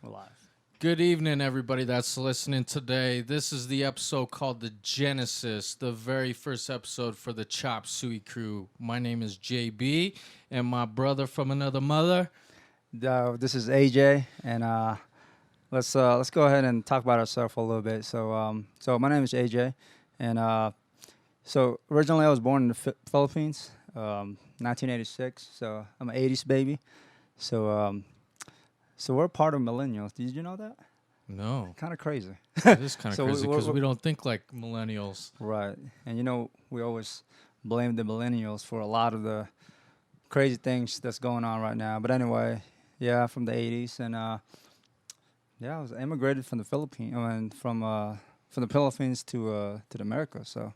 We're live. Good evening, everybody that's listening today. This is the episode called The Genesis, the very first episode for the Chop Suey crew. My name is JB, and my brother from another mother. This is AJ, and let's go ahead and talk about ourselves a little bit. So my name is AJ, and so originally I was born in the Philippines, 1986. So I'm an '80s baby. So so we're part of millennials. Did you know that? No, Kind of crazy. it is kind of So crazy because we don't think like millennials. Right. And we always blame the millennials for a lot of the crazy things that's going on right now. But anyway, yeah, from the 80s. And yeah, I was immigrated from the Philippines, from the Philippines to the America. So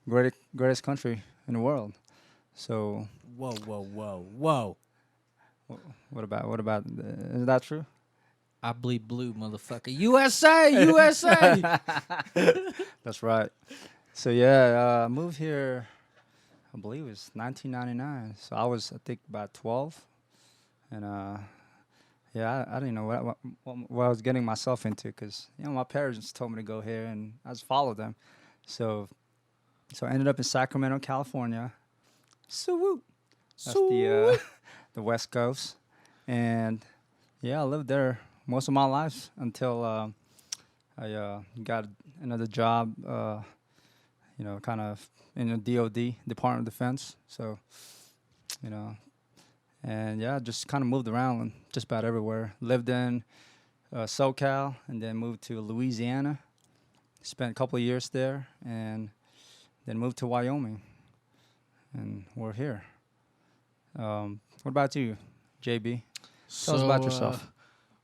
greatest country in the world. So Whoa. what about is that true? I bleed blue, motherfucker. USA! That's right. So yeah, I moved here, I believe it was 1999. So I think about 12, and yeah, I didn't know what I was getting myself into because my parents told me to go here, and I just followed them. So I ended up in Sacramento, California. So that's the the West Coast, and yeah, I lived there most of my life until I got another job. Kind of in the DoD, Department of Defense. So, you know, and yeah, just kind of moved around just about everywhere. Lived in SoCal, and then moved to Louisiana. Spent a couple of years there, and then moved to Wyoming, and we're here. What about you, JB? Tell us about yourself.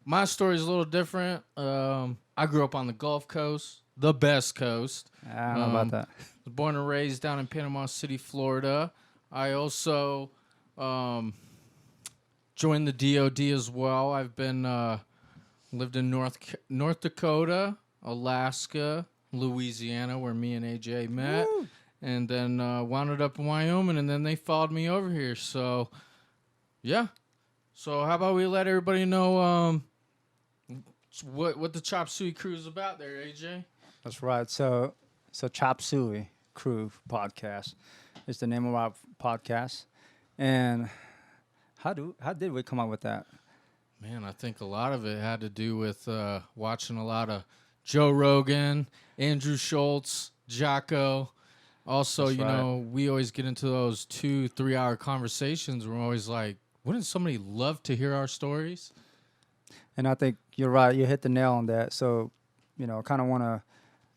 My story is a little different. I grew up on the Gulf Coast, the best coast. I don't know about that. Was born and raised down in Panama City, Florida. I also joined the DoD as well. I've been lived in North Dakota, Alaska, Louisiana, where me and AJ met, and then wound up in Wyoming, and then they followed me over here. So, yeah. So how about we let everybody know what the Chop Suey crew is about there, AJ? That's right. So Chop Suey Crew Podcast is the name of our podcast. And how did we come up with that? Man, I think a lot of it had to do with watching a lot of Joe Rogan, Andrew Schultz, Jocko. Also, That's right. we always get into those 2-3 hour conversations. We're always like, wouldn't somebody love to hear our stories? And I think you're right. You hit the nail on that. So, I kind of want to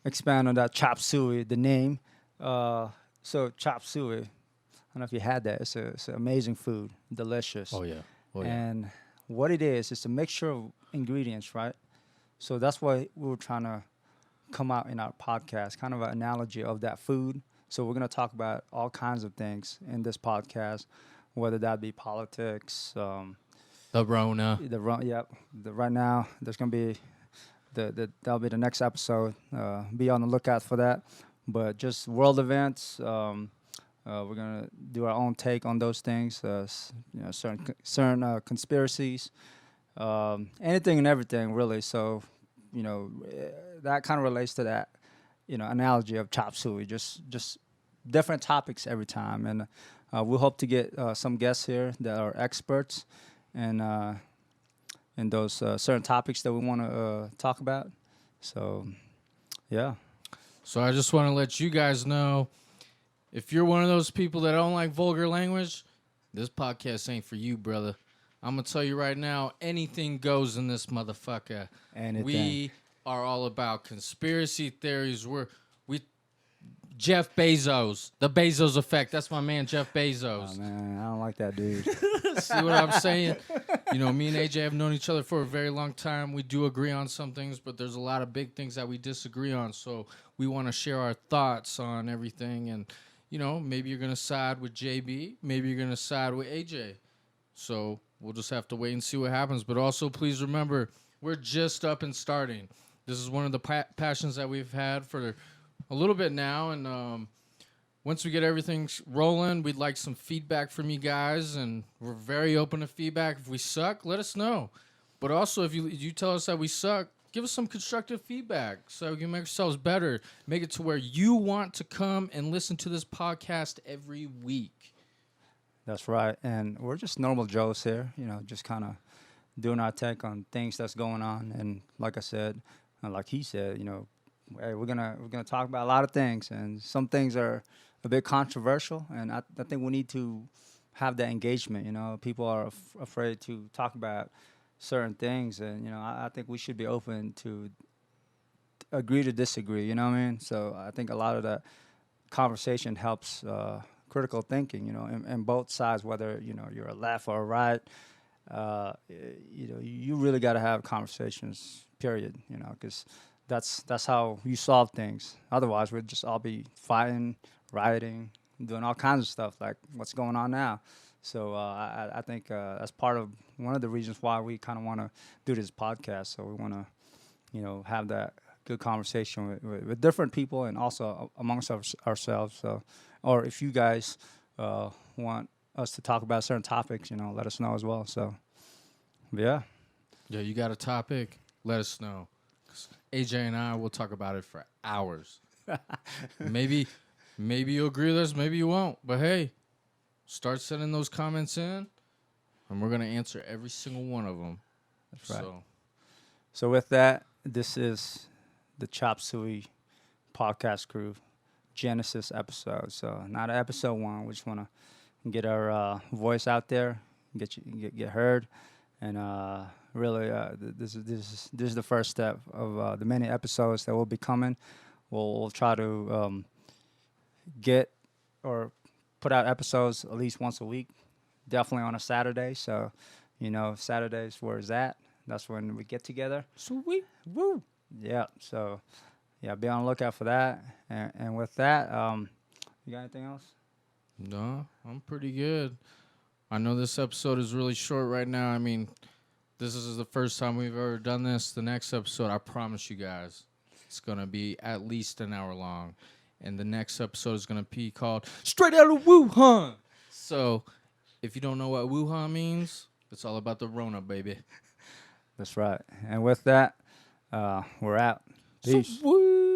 expand on that Chop Suey, the name. So Chop Suey, I don't know if you had that. It's an amazing food, delicious. Oh, yeah. And what it is, it's a mixture of ingredients, right? So that's why we were trying to come out in our podcast, kind of an analogy of that food. So we're going to talk about all kinds of things in this podcast, whether that be politics, The Rona. right now there's going to be that'll be the next episode. Be on the lookout for that. But just world events. We're gonna do our own take on those things. Certain conspiracies, anything and everything really. So, that kind of relates to that, analogy of chop suey. Just different topics every time, and we hope to get some guests here that are experts, and in those certain topics that we want to talk about. So, yeah. So I just want to let you guys know, if you're one of those people that don't like vulgar language, this podcast ain't for you, brother. I'm going to tell you right now, anything goes in this motherfucker. Anything. We are all about conspiracy theories. Jeff Bezos, the Bezos effect. That's my man, Jeff Bezos. Oh, man, I don't like that dude. See what I'm saying? Me and AJ have known each other for a very long time. We do agree on some things, but there's a lot of big things that we disagree on. So we want to share our thoughts on everything. And, maybe you're going to side with JB. Maybe you're going to side with AJ. So we'll just have to wait and see what happens. But also, please remember, we're just up and starting. This is one of the passions that we've had for a little bit now, and once we get everything rolling, we'd like some feedback from you guys, and we're very open to feedback. If we suck, let us know. But also, if you tell us that we suck, give us some constructive feedback so we can make ourselves better. Make it to where you want to come and listen to this podcast every week. That's right. And we're just normal Joes here, just kind of doing our take on things that's going on. And like I said, like he said, hey, we're gonna talk about a lot of things, and some things are a bit controversial. And I think we need to have that engagement. People are afraid to talk about certain things, and I think we should be open to agree to disagree. You know what I mean? So I think a lot of that conversation helps critical thinking. In both sides, whether you're a left or a right. You really got to have conversations. Period. Because that's how you solve things. Otherwise, we'd just all be fighting, rioting, doing all kinds of stuff like what's going on now. So I think that's part of one of the reasons why we kind of want to do this podcast. So we want to, have that good conversation with different people and also amongst ourselves. So, or if you guys want us to talk about certain topics, let us know as well. So, yeah. Yeah, you got a topic? Let us know. 'Cause AJ and I will talk about it for hours. maybe you'll agree with us, maybe you won't. But hey, start sending those comments in, and we're gonna answer every single one of them. That's right. So with that, this is the Chop Suey podcast crew Genesis episode. So not episode 1. We just want to get our voice out there, get heard, and really this is the first step of the many episodes that will be coming. We'll try to get or put out episodes at least once a week, definitely on a Saturday. So Saturdays where it's at. That's when we get together. Sweet. Woo. Yeah. So yeah, be on the lookout for that. And with that, you got anything else? No, I'm pretty good. I know this episode is really short right now. I mean, this is the first time we've ever done this. The next episode, I promise you guys, it's going to be at least an hour long. And the next episode is going to be called Straight Out of Wuhan. So if you don't know what Wuhan means, it's all about the Rona, baby. That's right. And with that, we're out. Peace. Sweet.